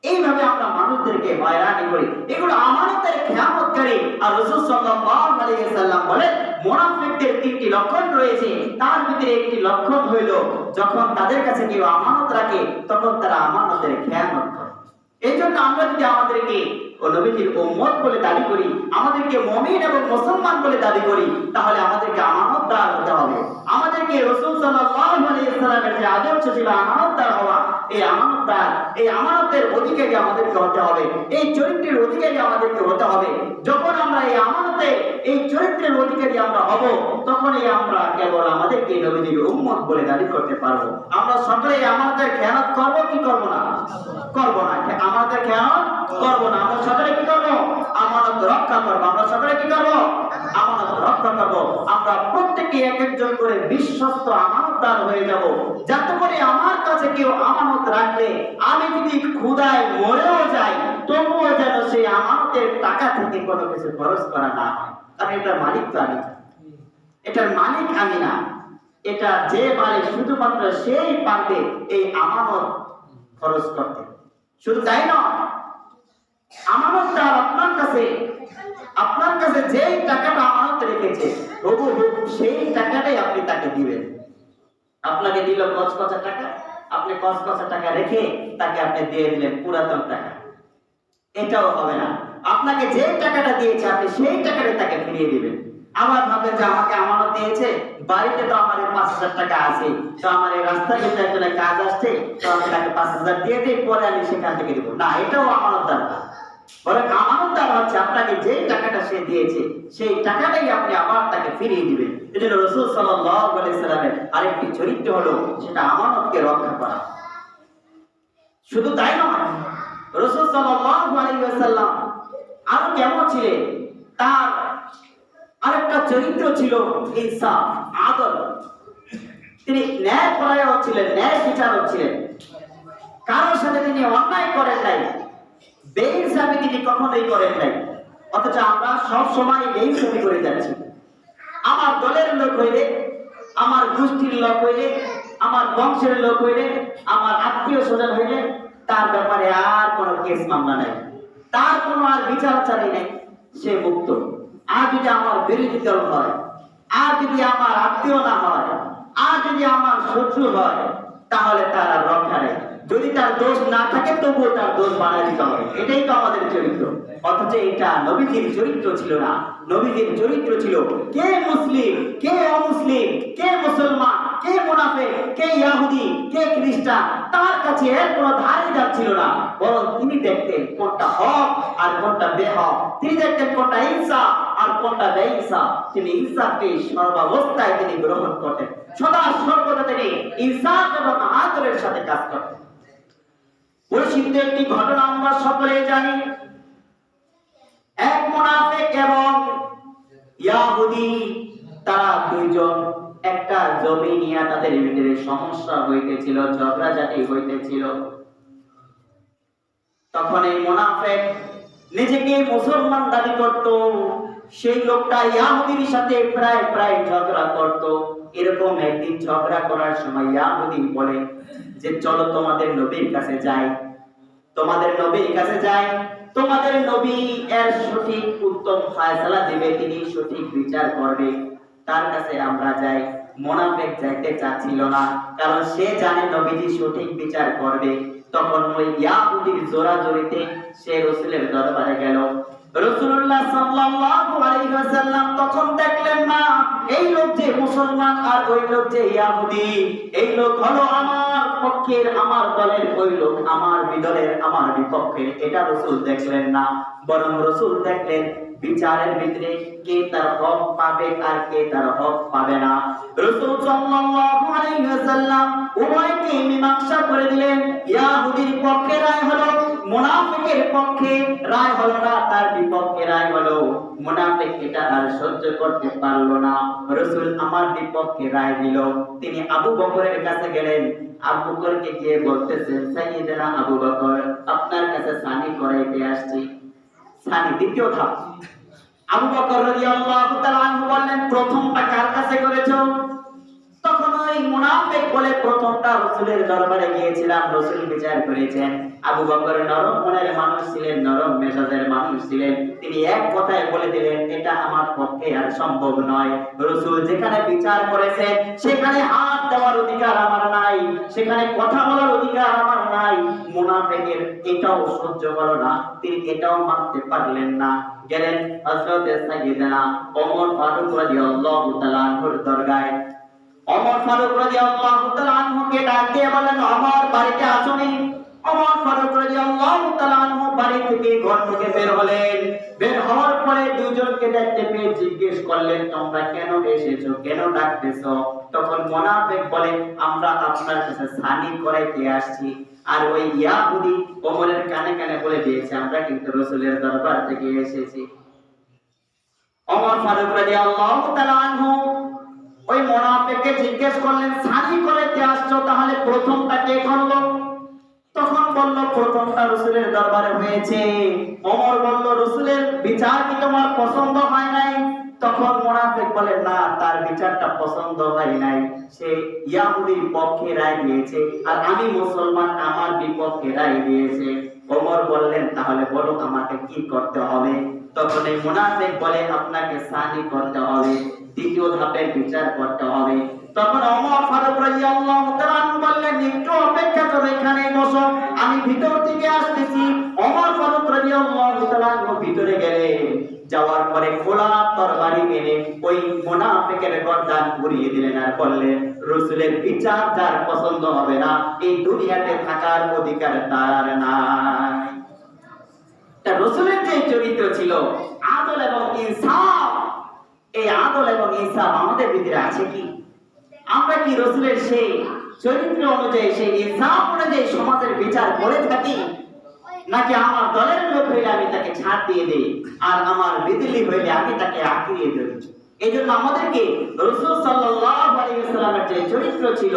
এইভাবে আমরা মানুষদেরকে হয়রানি করি, এগুলো আমানতের খেয়ানতকারী। আর রাসূল সাল্লাল্লাহু আলাইহি ওয়াসাল্লাম বলেন, মুনাফিকদের ৩টি লক্ষণ রয়েছে। তার ভিতরে একটি লক্ষণ হইল, যখন তাদের কাছে কেউ আমানত রাখে, তখন তারা আমানতের খেয়ানত করে। এই জন্য আমরা যদি আমাদেরকে নবীর উম্মত বলে দাবি করি, আমাদেরকে মুমিন এবং মুসলমান বলে দাবি করি, তাহলে আমাদেরকে আমানতদার হতে হবে। আমাদেরকে রাসূল সাল্লাল্লাহু আলাইহি ওয়াসাল্লাম সাল্লামের যে আদর্শ ছিল আমানতদার হওয়া, এই আমানতের অধিকারী আমাদেরকে হতে হবে, এই চরিত্রের অধিকারী আমাদেরকে হতে হবে। যখন আমরা এই চরিত্রের অধিকারী আমরা হব, তখনই আমরা কেবল আমাদেরকে নবীজির উম্মত বলে দাবি করতে পারবো। আমরা সকলে এই আমানতের খেয়ানত করবো কি করবো না? করবো না। আমানতের খেয়ানত করবো না। আমরা সকলে কি করবো? আমানত রক্ষা করবো। আমরা সকলে কি করবো? আমানত রক্ষা করবো। আমরা প্রত্যেকে এক একজন করে বিশ্বস্ত আমানতদার হয়ে যাব, যাতে করে আমার কাছে কেউ আমানত রাখলে আমি যদি ক্ষুধায় মরেও যাই, তবুও যেন সেই আমানতের টাকা থেকে কোনো কিছু খরচ করা না হয়। কারণ এটার মালিক তো আমি, এটার মালিক আমি না। এটা যে মালিক শুধুমাত্র সেই পারবে এই আমানত খরচ করতে। শুধু তাই নয়, আমানতদার আপনার কাছে যেই টাকাটা আমানত রেখেছে, সেই টাকাটাই আপনি তাকে দিবেন। আপনাকে দিল কচকচা টাকা, আপনি কচকচা টাকা রেখে তাকে আপনি দিয়ে দিলেন পুরাতন টাকা, এটাও হবে না। আপনাকে যে টাকাটা দিয়েছে আপনি সেই টাকাটা তাকে ফিরিয়ে দিবেন। আবার ভাবেন যে আমাকে আমানত দিয়েছে, বাড়িতে তো আমার ৫,০০০ টাকা আছে, তো আমার এই রাস্তার ভিতরে একজনের কাজ আসছে, তো আমি তাকে ৫,০০০ দিয়ে দিই, পরে আমি সেখান থেকে দিব না। এটাও আমানতদার না। বরং আমানতদার হচ্ছে আপনাকে যে টাকাটা সে দিয়েছে সেই টাকাটাই আপনি আবার তাকে ফিরিয়ে দিবেন। এজন্য রাসূল সাল্লাল্লাহু আলাইহি সাল্লামের আরেকটি চরিত্র হলো সেটা আমানতকে রক্ষা করা। শুধু তাই নয়, রাসূল সাল্লাল্লাহু আলাইহি ওয়াসাল্লাম আরো কেমন ছিলেন, তার আরেকটা চরিত্র ছিল ইনসাফ, আদল। তিনি ন্যায় পরায়ণ ছিলেন, ন্যায় বিচারক ছিলেন। কারোর সাথে তিনি অন্যায় করেন নাই, বেইনসাফি তিনি কখনোই করেন নাই। অথচ আমরা সব সময় বেইনসাফি করে যাচ্ছি। আমার দলের লোক হইলে, আমার গোষ্ঠীর লোক হইলে, আমার বংশের লোক হইলে, আমার আত্মীয় স্বজন হইলে তার ব্যাপারে আর কোনো কেস মামলা নাই, তার কোনো আর বিচারাচারী নেই, সে মুক্ত। আর যদি আমার বিরোধী দল হয়, আর যদি আমার আত্মীয় না হয়, আর যদি আমার শত্রু হয়, তাহলে তার আর রক্ষা নেই। যদি তার দোষ না থাকে তবুও তার দোষ বাড়ায় দিতে হবে। এটাই তো আমাদের চরিত্র। অথচ এটা নবীজির চরিত্র ছিল না। নবীজির চরিত্র ছিল কে মুসলিম, কে অমুসলিম, কে মুসলমান, কে মুনাফিক, কে ইহুদি, কে খ্রিস্টান, তার কাছে এর কোনো ধারই ছিল না। বরং তিনি দেখতেন কোনটা হক আর কোনটা বেহক, তিনি দেখতেন কোনটা ইনসাফ আর কোনটা বেইনসাফ। তিনি ইনসাফকে সর্বাবস্থায় তিনি গ্রহণ করতেন। সদা সর্বদা তিনি ইনসাফ এবং আদলের সাথে কাজ করতেন। পরিচিত একটি ঘটনা আমরা সকলে জানি। এক মুনাফিক এবং ইহুদি, তারা দুইজন একটা জমি নিয়ে তাদের ভিতরে সমস্যা হইতেছিল, ঝগড়াঝাটি হইতেছিল। তখন এই মুনাফিক নিজেকে মুসলমান দাবি করত, সেই লোকটা ইহুদির সাথে প্রায় ঝগড়া করত। এরকম একদিন ঝগড়া করার সময় ইহুদি বলে যে চলো তোমাদের নবীর কাছে যাই, তোমাদের নবীর কাছে যাই, তোমাদের নবী এর সঠিক উত্তম ফয়সালা দিবে, তিনি সঠিক বিচার করবে, তার কাছে আমরা যাই। মুনাফিক যাইতে চাচ্ছিল না, কারণ সে জানে নবীজি সঠিক বিচার করবে। তখন ওই ইহুদির জোরাজোরিতে সে রাসূলের দরবারে গেল। রাসূলুল্লাহ সাল্লাল্লাহু আলাইহি ওয়াসাল্লাম তখন দেখলেন না এই লোক যে মুসলমান আর ওই লোক যে ইহুদি, এই লোক হলো আমার পক্ষের, আমার দলের, ওই লোক আমার বিদলের, আমার বিপক্ষের। এটা রাসূল দেখলেন না, বরং রাসূল দেখলেন বিচারের ভিতরে কে তার হক পাবে আর কে তার হক পাবে না। রাসূল সাল্লাল্লাহু আলাইহি ওয়াসাল্লাম উভয়কে মীমাংসা করে দিলেন। ইহুদির পক্ষে রায় হলো, মুনাফিকের পক্ষে রায় হলো না, তার বিপক্ষে রায় হলো। মুনাফিক এটা আর সহ্য করতে পারলো না, রাসূল আমার বিপক্ষে রায় দিল। তিনি আবু বকরের কাছে গেলেন। আবু বকরকে গিয়ে বলতেছেন, সাইয়েদনা আবু বকর, আপনার কাছে সানি করাইতে আসছি। সানি দ্বিতীয় ধাপ। আবু বকর রাদিয়াল্লাহু তাআলা আনহু বললেন, প্রথমটা কার কাছে করেছো? তখন ওই মুনাফিক বলে, প্রথমটা রাসূলের দরবারে গিয়েছিলাম, রাসূল বিচার করেছেন। আবু বকর নরম মনের মানুষ ছিলেন, নরম মেজাজের মানুষ ছিলেন। তিনি এক কথায় বলে দিলেন, এটা আমার পক্ষে আর সম্ভব নয়। রাসূল যেখানে বিচার করেছেন সেখানে হাত দেওয়ার অধিকার আমার নাই, সেখানে কথা বলার অধিকার আমার নাই। মুনাফিকের এটাও সহ্য হলো না, তিনি এটাও মানতে পারলেন না। গেলেন হযরত সাইয়েদনা ওমর ফারুক রাদিয়াল্লাহু তাআলা আনহুর দরগায়। ওমর ফারুক রাদিয়াল্লাহু তাআলা আনহুকে ডাক দিয়ে বলেন, ওমর বাড়িতে আসুনি। ওমর ফারুক রাদিয়াল্লাহু তাআলা আনহু বাড়ি থেকে ঘর থেকে বের হলেন। বের হওয়ার পরে দুজনকে দেখতে পেয়ে জিজ্ঞেস করলেন, তোমরা কেন এসেছো, কেন ডাকতেছো? তখন মুনাফিক বলে, আমরা আপনার কাছে সানি করাইতে আসছি। আর ওই ইয়াহুদি ওমরের কানে কানে বলে দিয়েছে, আমরা কিন্তু রাসূলের দরবার থেকে এসেছি। ওমর ফারুক রাদিয়াল্লাহু তাআলা আনহু ওই মুনাফিককে জিজ্ঞেস করলেন, সানি করাইতে আসছো, তাহলে প্রথমটা কে করলো? তখন বলল, প্রথমটা রাসূলের দরবারে হয়েছে। ওমর বলল, রাসূলের বিচার কি তোমার পছন্দ হয় নাই? তখন মুনাফিক বলে, না, তার বিচারটা পছন্দ হয় নাই, সে ইয়াহুদির পক্ষে রায় দিয়েছে, আর আমি মুসলমান, আমার বিপক্ষে রায় দিয়েছে। ওমর বললেন, তাহলে বলো আমাকে কি করতে হবে? তখন এই মুনাফিক বলে, আপনাকে সানি করতে হবে, দ্বিতীয় ধাপের বিচার করতে হবে। তখন ওমর ফারুক রাদিয়াল্লাহু তাআলা বললেন, একটু অপেক্ষা করো, এখানে বসো, আমি ভিতর থেকে আসতেছি। ওমর ফারুক রাদিয়াল্লাহু তাআলা ভিতরে গেলেন। যাওয়ার পরে খোলা তরবারি মেরে ওই মুনাফিকের গর্দান উড়িয়ে দিলেন আর বললেন, রাসূলের বিচার যার পছন্দ হবে না, এই দুনিয়াতে থাকার অধিকার তার নাই। তা রাসূলের যে চরিত্র ছিল আদল এবং ইনসাফ, এই আদল এবং ইনসাফ আমাদের ভিতরে আছে কি? আমরা কি রাসূলের সেই চরিত্র অনুযায়ী, সেই ইনসাফ অনুযায়ী সমাজের বিচার করে থাকি? নাকি আমার দলের লোক হইলে আমি তাকে ছাড় দিয়ে দেই, আর আমার বিদলি হইলে আমি তাকে আঁকড়িয়ে ধরি? এই জন্য আমাদেরকে রাসূল সাল্লাল্লাহু আলাইহি ওয়াসাল্লামের যে চরিত্র ছিল,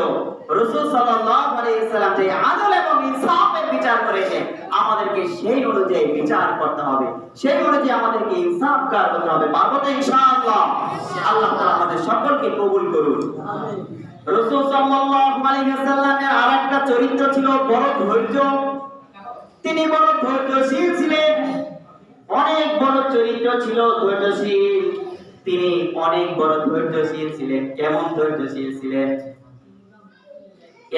রাসূল সাল্লাল্লাহু আলাইহি ওয়াসাল্লাম যে আদল এবং ইনসাফের বিচার করেছেন, আমাদেরকে সেই অনুযায়ী বিচার করতে হবে, সেই অনুযায়ী আমাদেরকে ইনসাফগার হতে হবে। পারবো তো ইনশাআল্লাহ? আল্লাহ তাআলা আমাদের সকলকে কবুল করুন। আমিন। রাসূল সাল্লাল্লাহু আলাইহি ওয়াসাল্লামের আরেকটা চরিত্র ছিল বড় ধৈর্য। তিনি বড় ধৈর্যশীল ছিলেন, অনেক বড় চরিত্র ছিল, ধৈর্যশীল। তিনি অনেক বড় ধৈর্যশীল ছিলেন। কেমন ধৈর্যশীল ছিলেন?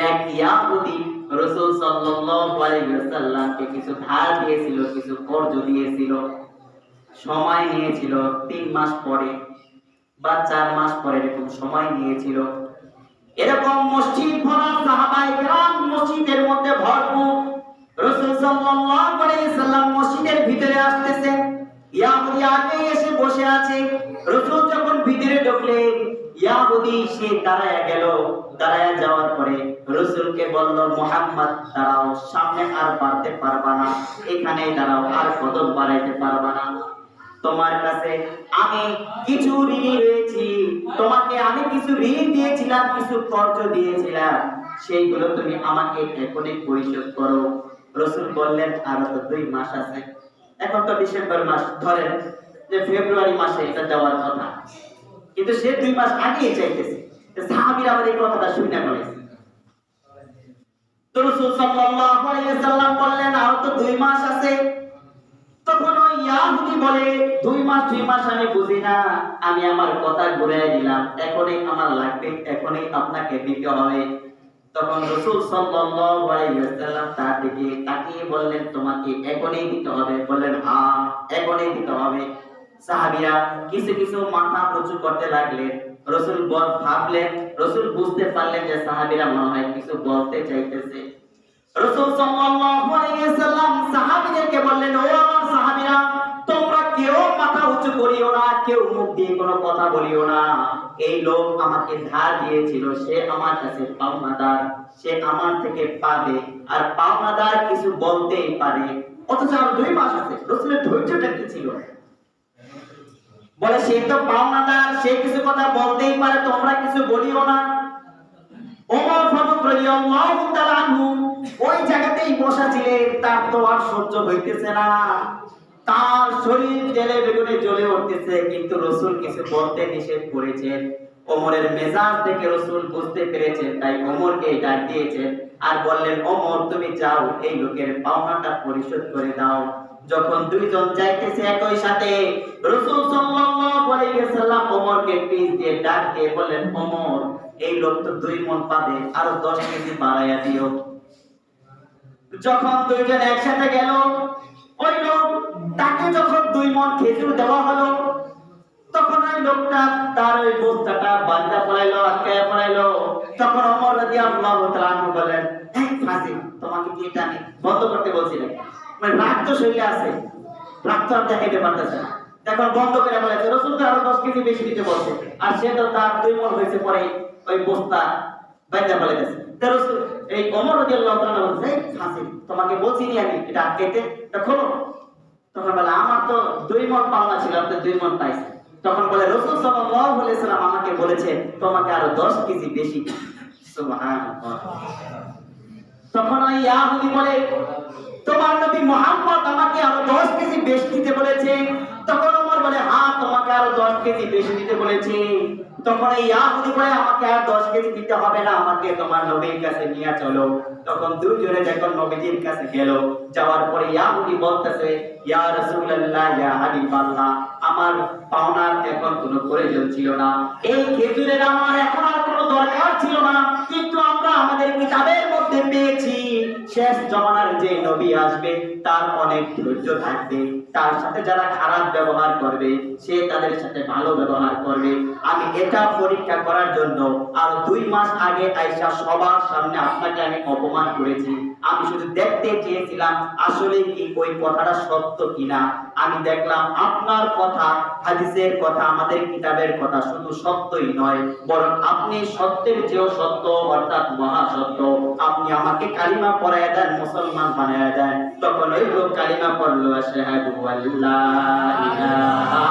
এক ইয়াহুদি রাসূল সাল্লাল্লাহু আলাইহি ওয়াসাল্লামকে কিছু ধার দিয়েছিল, কিছু কর্জ দিয়েছিল, সময় নিয়েছিল 3 মাস পরে বা 4 মাস পরে, এরকম সময় নিয়েছিল। এরকম মসজিদ ভরা, সাহাবায়ে কেরাম মসজিদের মধ্যে ভরপুর। রাসূল সাল্লাল্লাহু আলাইহি ওয়াসাল্লাম মসজিদের ভিতরে আসতেছেন, ইয়াহুদি আগে এসে বসে আছে। রাসূল যখন ভিতরে ঢুকলেন, ইয়াহুদি সে দাঁড়ায়া গেল। দাঁড়ায়া যাওয়ার পরে রাসূলকে বলল, মুহাম্মদ দাঁড়াও, সামনে আর বাড়তে পারবা না, এখানেই দাঁড়াও, আর কদম বাড়াইতে পারবা না। তোমার কাছে আমি কিছু ঋণী রয়েছি, তোমাকে আমি কিছু ঋণ দিয়েছিলাম, কিছু কর্জ দিয়েছিলাম, সেইগুলো তুমি আমাকে এখনই পরিশোধ করো। রাসূল বললেন, আরো তো 2 মাস আছে, এখন তো ডিসেম্বর মাস, ধরেন যে ফেব্রুয়ারি মাসে এটা দেওয়ার কথা, কিন্তু সে 2 মাস আগেই চাইতেছে। সাহাবীরা আমাদের এই কথাটা শুনে বলেছে। তো রাসূল সাল্লাল্লাহু আলাইহি ওয়াসাল্লাম বললেন, আরো তো 2 মাস আছে। তখন ওই ইয়াহুদি বলে, 2 মাস আমি বুঝি না, আমি আমার কথা ঘুরাই দিলাম, এখনই আমার লাগবে, এখনই আপনাকে দিতে হবে। তখন রাসূল সাল্লাল্লাহু আলাইহি ওয়াসাল্লাম তার দিকে তাকিয়ে বললেন, তোমাকে এখনই দিতে হবে? বললেন, হ্যাঁ, এখনই দিতে হবে। সাহাবীরা কিছু কিছু মাথা উঁচু করতে লাগলেন। রাসূল ভাবলেন, রাসূল বুঝতে পারলেন যে সাহাবীরা মনে হয় কিছু বলতে চাইতেছে। রাসূল সাল্লাল্লাহু আলাইহি ওয়াসাল্লাম সাহাবীদেরকে বললেন, ও আমার সাহাবীরা, তোমরা কেউ মাথা উঁচু করিও না, কেউ মুখ দিয়ে কোনো কথা বলিও না। এই লোক আমাকে ধার দিয়েছিল, সে আমার কাছে পাওনাদার, সে আমার থেকে পাবে, আর পাওনাদার কিছু বলতেই পারে। অথচ আর 2 মাস আছে। রাসূলের ধৈর্যটা কি ছিল? বলে, সে তো পাওনাদার, সে কিছু কথা বলতেই পারে, তোমরা কিছু বলিও না। ওমর ফারুক রাদিয়াল্লাহু তাআলা আনহু ওই জায়গাতেই বসা ছিলেন। তার তো আর সহ্য হইতেছে না, তার শরীর জেলে বেগুনে জ্বলে উঠতেছে, কিন্তু রাসূল কিছু বলতে নিষেধ করেছেন। ওমরের মেজাজ দেখে রাসূল বুঝতে পেরেছেন, তাই ওমরকে ডাক দিয়েছেন আর বললেন, ওমর তুমি যাও, এই লোকের পাওনাটা পরিশোধ করে দাও। যখন দুইজন যাইতেছে একই সাথে, রাসূল সাল্লাল্লাহু আলাইহি ওয়াসাল্লাম ওমরকে পিছ দিয়ে ডাক দিয়ে বললেন, ওমর, এই লোক তো 2 মণ পাবে, আরো 10 কেজি বাড়াইয়া দিও। যখন দুইজন একসাথে গেল, ওই লোক তাকে যখন 2 মণ খেজুর দেওয়া হলো, তখন ওই লোকটা তার ওই বস্তাটা বান্দা পড়াইলো, আটকায় পড়াইলো। তখন ওমর রাদিয়াল্লাহু তাআলা আনহু বললেন, এই ফাজিল, তোমাকে কি এটা আমি বন্ধ করতে বলছিলাম? মানে রাগ তো শরীরে আছে, রাগ তো আর দেখাইতে পারতেছে না। এখন বন্ধ করে বলেছে, রাসূল তো আরো 10 কেজি বেশি দিতে বলছে, আর সে তো তার 2 মণ হয়েছে, পরে ওই বস্তা বান্দা পড়াইতেছে। তার রাসূল এই ওমর রাদিয়াল্লাহু তাআলা বলছে, এই ফাজিল, তোমাকে বলছিনি আমি এটা আটকাইতে, এটা খোলো। তখন বলে, আমার তো 2 মণ পাওনা ছিল, আপনি 2 মণ পাইছেন। তখন বলে, রাসূল সাল্লাল্লাহু আলাইহি সাল্লাম আমাকে বলেছে তোমাকে আরো 10 কেজি বেশি। সুবহানাল্লাহ। তখন ওই ইয়াহুদি বলে, তোমার নবী মুহাম্মদ আমাকে আরো 10 কেজি বেশি দিতে বলেছে। তখন ওমর বলে, হ্যাঁ তোমাকে আরো 10 কেজি বেশি দিতে বলেছে। তখন এই ইয়াহুদি বলে, আমাকে আর 10 কেজি দিতে হবে না, আমাকে তোমার নবীর কাছে নিয়ে চলো। তখন দুইজনে যখন নবীজির কাছে গেল, যাওয়ার পরে ইয়াহুদি বলতেছে, ইয়া রাসূলুল্লাহ, ইয়া হাবিবাল্লাহ, আমার পাওনার এখন কোনো প্রয়োজন ছিল না, এই খেজুরের আমার এখন আর কোনো দরকার ছিল না, কিন্তু আমরা আমাদের কিতাবের মধ্যে পেয়েছি শেষ জমানার যে নবী আসবে তার অনেক ধৈর্য থাকবে, তার সাথে যারা খারাপ ব্যবহার করবে সে তাদের সাথে ভালো ব্যবহার করবে। আমি এটা পরীক্ষা করার জন্য আর 2 মাস আগে আয়েশা সবার সামনে আপনাকে আমি অপমান করেছি। আমি শুধু দেখতে চেয়েছিলাম আসলে কি ওই কথাটা সত্য কিনা। আমি দেখলাম আপনার কথা, হাদিসের কথা, আমাদের কিতাবের কথা শুধু সত্যই নয়, বরং আপনি সত্যের চেয়েও সত্য, অর্থাৎ মহা সত্য। আপনি আমাকে কালিমা পড়ায় দেন, মুসলমান বানায় দেন। তখন ওই লোক কালিমা পড়লো, আশহাদু আল্লা ইলাহা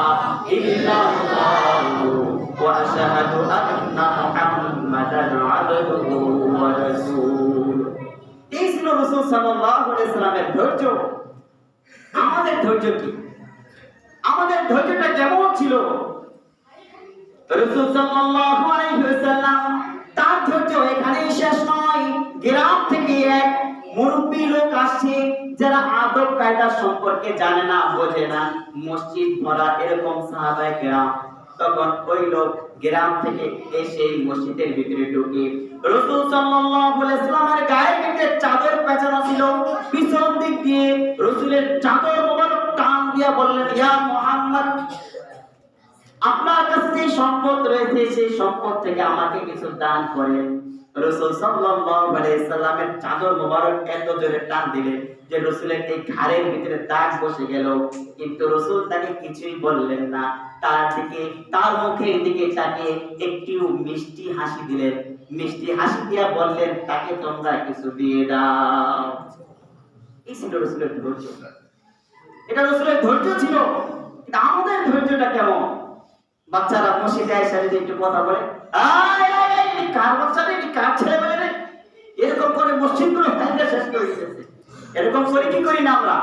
ইল্লাল্লাহু ওয়া আশহাদু আন্না মুহাম্মাদান আবদুহু ওয়া রাসূলুহু। এই ছিল রাসূল সাল্লাল্লাহু আলাইহি সাল্লামের ধৈর্য। আমাদের ধৈর্য কি? আমাদের ধৈর্যটা কেমন ছিল? রাসূল সাল্লাল্লাহু আলাইহি ওয়াসাল্লাম তার ধৈর্য এখানেই শেষ নয়। গ্রাম থেকে এক মুরব্বী লোক আসছে, যারা আদব কায়দা সম্পর্কে জানে না, বোঝে না, মসজিদ ভরা এরকম সাহাবায়ে কেরাম। তখন ওই লোক গ্রাম থেকে এসে মসজিদের ভিতরে ঢুকে রাসূল সাল্লাল্লাহু আলাইহি সাল্লামের গায়ের ভিতরে চাদর পেঁচানো ছিল, পিছন দিক দিয়ে রাসূলের চাদর মোবারক টান দিয়ে বললেন, ইয়া মুহাম্মদ, আপনার কাছে যে সম্পদ রয়েছে সেই সম্পদ থেকে আমাকে কিছু দান করেন। রাসূল সাল্লাল্লাহু আলাইহি সাল্লামের চাদর মোবারক এত জোরে টান দিলেন যে রাসূলের এই ঘাড়ের ভিতরে দাগ বসে গেল, কিন্তু রাসূল তাকে কিছুই বললেন না। তার দিকে, তার মুখের দিকে তাকিয়ে একটু মিষ্টি হাসি দিলেন, মিষ্টি হাসি দিয়া বললেন, তাকে তোমরা কিছু দিয়ে দাও। এই ছিল রাসূলের ধৈর্য। এটা রাসূলের ধৈর্য ছিল। কিন্তু আমাদের ধৈর্যটা কেমন? বাচ্চারা মসজিদে এসে যদি একটু কথা বলে, কার বাচ্চা রে, কার ছেলে বলে রে, এরকম করে মসজিদগুলো ভেঙে শেষ করে দিয়েছে। এরকম করে কি করি না আমরা?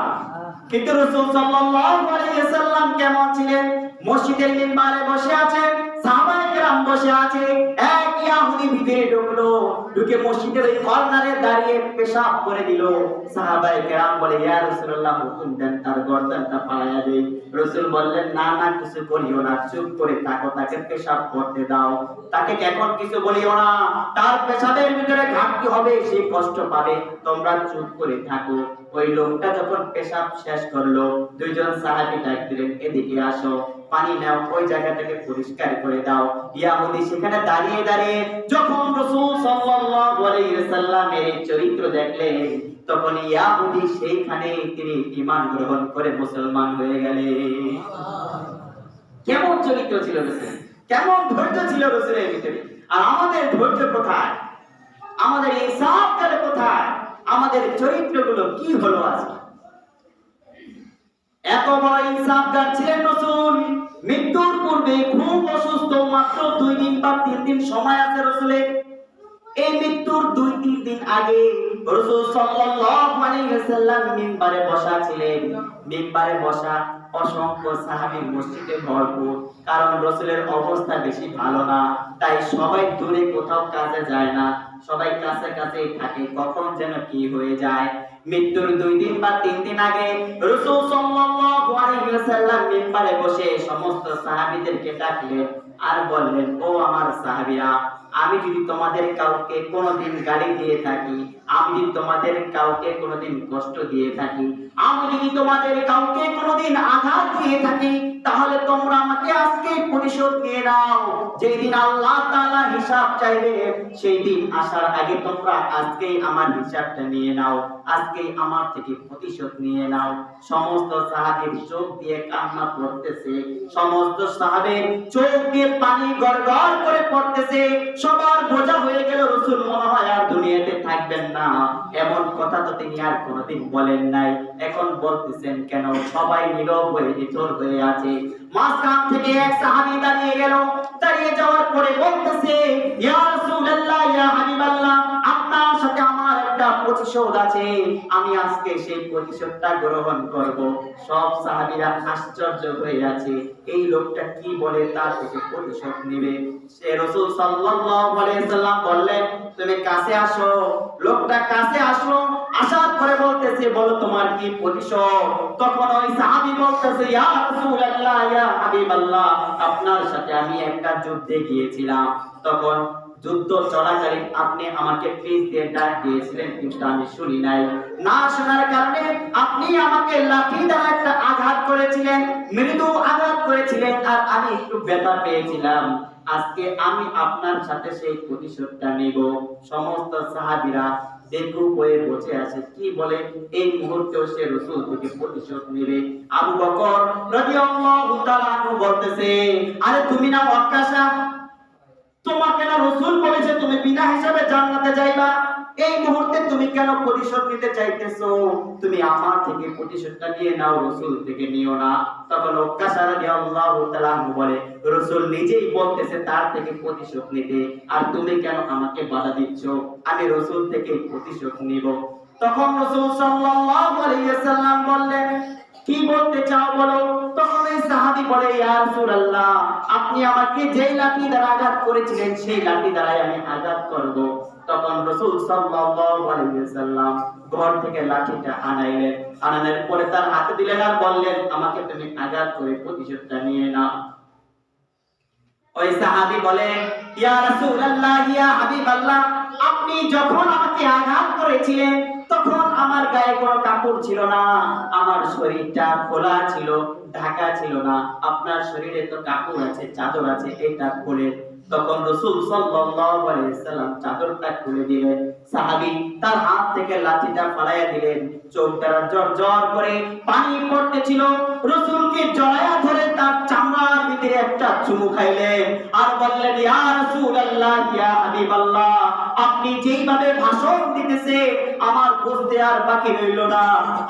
কিন্তু রাসূল সাল্লাল্লাহু আলাইহি ওয়াসাল্লাম কেমন ছিলেন? মসজিদের মিম্বারে বসে আছেন, সাহাবায়ে কেরাম বসে আছে, এক ইহুদি ভিতরে ঢুকলো, ঢুকে মসজিদের ওই কর্নারে দাঁড়িয়ে পেশাব করে দিল। সাহাবায়ে কেরাম বলে, ইয়া রাসূলুল্লাহ, হুকুম দেন তার গর্দানটা ফাড়াইয়া দেই। রাসূল বললেন, না না, কিছু করিও না, চুপ করে থাকো, তাকে পেশাব করতে দাও, তাকে এখন কিছু বলিও না, তার পেশাবের ভিতরে ঘাটতি হবে, সে কষ্ট পাবে, তোমরা চুপ করে থাকো। ওই লোকটা যখন পেশাব শেষ করলো, দুইজন সাহাবী ডাক দিলেন, এদিকে আসো, পানি নাও, ওই জায়গাটাকে পরিষ্কার করে দাও। ইহুদি সেখানে দাঁড়িয়ে দাঁড়িয়ে যখন রাসূল সাল্লাল্লাহু আলাইহি ওয়াসাল্লামের এই চরিত্র দেখলেন, তখন ইহুদি সেইখানে তিনি ঈমান গ্রহণ করে মুসলমান হয়ে গেলেন। কেমন চরিত্র ছিল রাসূল, কেমন ধৈর্য ছিল রাসূলের ভিতরে। আর আমাদের ধৈর্য কোথায়? আমাদের ইনসাফ কোথায়? আমাদের চরিত্রগুলো কি হলো আজকে? এত বড় ইনসাফগার ছিলেন রাসূল, মৃত্যুর পূর্বে খুব অসুস্থ, মাত্র 2 দিন বা 3 দিন সময় আছে রাসূলের। এই মৃত্যুর 2-3 দিন আগে রাসূল সাল্লাল্লাহু আলাইহি ওয়াসাল্লাম মিম্বারে বসা ছিলেন। মিম্বারে বসা অসংখ্য সাহাবী মসজিদে ভরপুর, কারণ রাসূলের অবস্থা বেশি ভালো না, তাই সবাই দূরে কোথাও কাজে যায় না, সবাই কাছে কাছেই থাকে, কখন যেন কি হয়ে যায়। মৃত্যুর 2 দিন বা 3 দিন আগে রাসূল সাল্লাল্লাহু আলাইহি ওয়াসাল্লাম মিম্বারে বসে সমস্ত সাহাবীদেরকে ডাকলেন আর বললেন, ও আমার সাহাবীরা, আমি যদি তোমাদের কাউকে কোনোদিন গালি দিয়ে থাকি, আমি যদি তোমাদের কাউকে কোনোদিন কষ্ট দিয়ে থাকি, আমি যদি তোমাদের কাউকে কোনোদিন আঘাত দিয়ে থাকি তাহলে তোমরা আমাকে আজকে প্রতিশোধ নিয়ে নাও। যেই দিন আল্লাহ তাআলা হিসাব চাইবে সেই দিন আসার আগে তোমরা আজকেই আমার হিসাবটা নিয়ে নাও, আজকেই আমার থেকে প্রতিশোধ নিয়ে নাও। সমস্ত সাহাবীর চোখ দিয়ে কান্না পড়তেছে, সমস্ত সাহাবীর চোখ দিয়ে পানি গড়গড় করে পড়তেছে। সবার বোঝা হয়ে গেল রাসূল মনে হয় আর দুনিয়াতে থাকবেন না। এমন কথা তো তিনি আর কোনোদিন বলেন নাই, এখন বলতেছেন কেন? সবাই নীরব হয়ে নিথর হয়ে আছে। মাঝখান থেকে এক সাহাবী দাঁড়িয়ে গেল, দাঁড়িয়ে যাওয়ার পরে বলতেছে, ইয়া রাসূলুল্লাহ, ইয়া হাবিবাল্লাহ, আপনার সাথে আমার একটা প্রতিশোধ আছে, আমি আজকে সেই প্রতিশোধটা গ্রহণ করব। সব সাহাবীরা আশ্চর্য হয়ে আছে, এই লোকটা কি বলে তার থেকে প্রতিশোধ নেবে। সে রাসূল সাল্লাল্লাহু আলাইহি সাল্লাম বললেন, তুমি কাছে আসো। লোকটা কাছে আসলো, আসার পরে বলতেছে, বলো তোমার কি প্রতিশোধ? তখন ওই সাহাবী বলতেছে, ইয়া রাসূলুল্লাহ, ইয়া হাবিবাল্লাহ, আপনার সাথে আমি একটা যুদ্ধে গিয়েছিলাম, তখন যুদ্ধ চলাকালীন আপনি আমাকে প্লিজ দিয়ে ডাক দিয়েছিলেন, কিন্তু আমি শুনি নাই। না শোনার কারণে আপনি আমাকে লাঠি দ্বারা একটা আঘাত করেছিলেন, মৃদু আঘাত করেছিলেন, আর আমি একটু ব্যথা পেয়েছিলাম। আজকে আমি আপনার সাথে সেই প্রতিশোধটা নেব। সমস্ত সাহাবীরা বেকুব হয়ে বসে আছে, কি বলে এই মুহূর্তেও সে রাসূল থেকে প্রতিশোধ নেবে। আবু বকর রাদিয়াল্লাহু তাআলা আনহু বলতেছে, আরে তুমি না ওয়াক্কাশা, তোমাকে না রাসূল বলেছে তুমি বিনা হিসাবে জান্নাতে যাইবা, এই মুহূর্তে তুমি কেন প্রতিশোধ নিতে চাইতেছো? তুমি আমার থেকে প্রতিশোধটা নিয়ে নাও, রাসূল থেকে নিও না। তখন ওয়াক্কাশা রাদিয়াল্লাহু তাআলা আনহু বলে, রাসূল নিজেই বলতেছে তার থেকে প্রতিশোধ নিতে, আর তুমি কেন আমাকে বাধা দিচ্ছ? আমি রাসূল থেকে প্রতিশোধ নিব। তখন রাসূল সাল্লাল্লাহু আলাইহি ওয়াসাল্লাম বললেন, কি বলতে চাও বলো? তখন এই সাহাবী বলে, ইয়া রাসূলুল্লাহ, আপনি আমাকে যেই লাঠি দ্বারা আঘাত করেছিলেন সেই লাঠি দ্বারাই আমি আঘাত করব। তখন রাসূল সাল্লাল্লাহু আলাইহি ওয়াসাল্লাম ঘর থেকে লাঠিটা আনাইলেন, আনানোর পরে তার হাতে দিলেন আর বললেন, আমাকে তুমি আঘাত করে প্রতিশোধটা নিয়ে নাও। ওই সাহাবী বলে, ইয়া রাসূলুল্লাহ, ইয়া হাবিবাল্লাহ, আপনি যখন আমাকে আঘাত করেছিলেন তখন আমার গায়ে কোনো কাপড় ছিল না, আমার শরীরটা খোলা ছিল, ঢাকা ছিল না। আপনার শরীরে তো কাপড় আছে, চাদর আছে, এটা খুলে। তখন রাসূল সাল্লাল্লাহু আলাইহি ওয়াসাল্লাম চাদরটা খুলে দিলেন, সাহাবী তার হাত থেকে লাঠিটা ফালাইয়া দিলেন। চোখ দ্বারা ঝরঝর করে পানি পড়তেছিল, রাসূলকে জড়ায়া ধরে তার চামড়ার ভিতরে একটা চুমু খাইলেন আর বললেন, ইয়া রাসূলুল্লাহ, ইয়া হাবিবাল্লাহ, আপনি যেইভাবে ভাষণ দিতেছে আমার বুঝতে আর বাকি রইল না,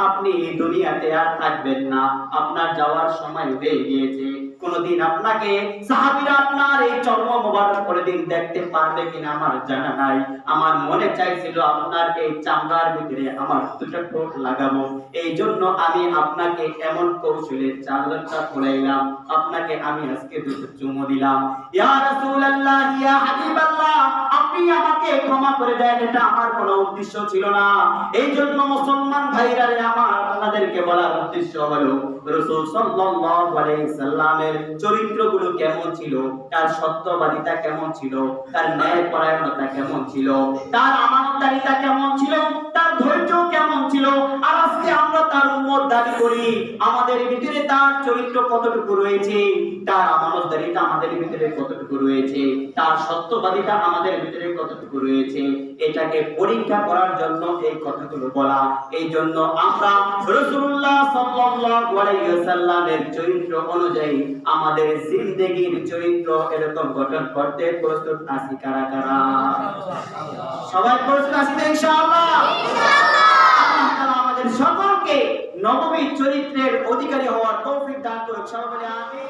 আপনি এই দুনিয়াতে আর থাকবেন না, আপনার যাওয়ার সময় হয়ে গিয়েছে। কোনদিন আপনাকে সাহাবীরা আপনার এই চর্ম মোবারক কোনদিন দেখতে পারবে কিনা আমার জানা নাই। আমার মনে চাইছিল আপনার এই চামড়ার ভিতরে আমার দুটো ঠোঁট লাগাবো, এই জন্য আমি আপনাকে এমন কৌশলে চাদরটা খুলাইলাম, আপনাকে আমি আজকে দুটো চুমু দিলাম। ইয়া রাসূলুল্লাহ, ইয়া হাবিবাল্লাহ, আপনি আমাকে ক্ষমা করে দেন, এটা আমার কোনো উদ্দেশ্য ছিল না। এই জন্য মুসলমান ভাইরা রে আমার, আপনাদেরকে বলার উদ্দেশ্য হলো রাসূল সাল্লাল্লাহু আলাইহি সাল্লামের চরিত্রগুলো কেমন ছিল, তার সত্যবাদিতা কেমন ছিল, তার ন্যায়পরায়ণতা কেমন ছিল, তার আমানতদারিতা কেমন ছিল, তার ধৈর্য কেমন ছিল। আর আজকে আমরা তার উম্মত দাবি করি, আমাদের ভিতরে তার চরিত্র কতটুকু রয়েছে, তার আমানতদারিতা আমাদের ভিতরে কতটুকু রয়েছে, তার সত্যবাদিতা আমাদের ভিতরে কতটুকু রয়েছে, এটাকে পরীক্ষা করার জন্য এই কথাগুলো বলা। এই জন্য আমরা রাসূলুল্লাহ সাল্লাল্লাহু আলাইহি ওয়াসাল্লামের চরিত্র অনুযায়ী আমাদের জিন্দেগীর চরিত্র এরকম গঠন করতে প্রস্তুত আছি কারা কারা? সবাই প্রস্তুত আছি তো ইনশাআল্লাহ? আল্লাহ তাআলা আমাদের সকলকে নববী চরিত্রের অধিকারী হওয়ার তৌফিক দান করুন। সবাই বলি আমিন।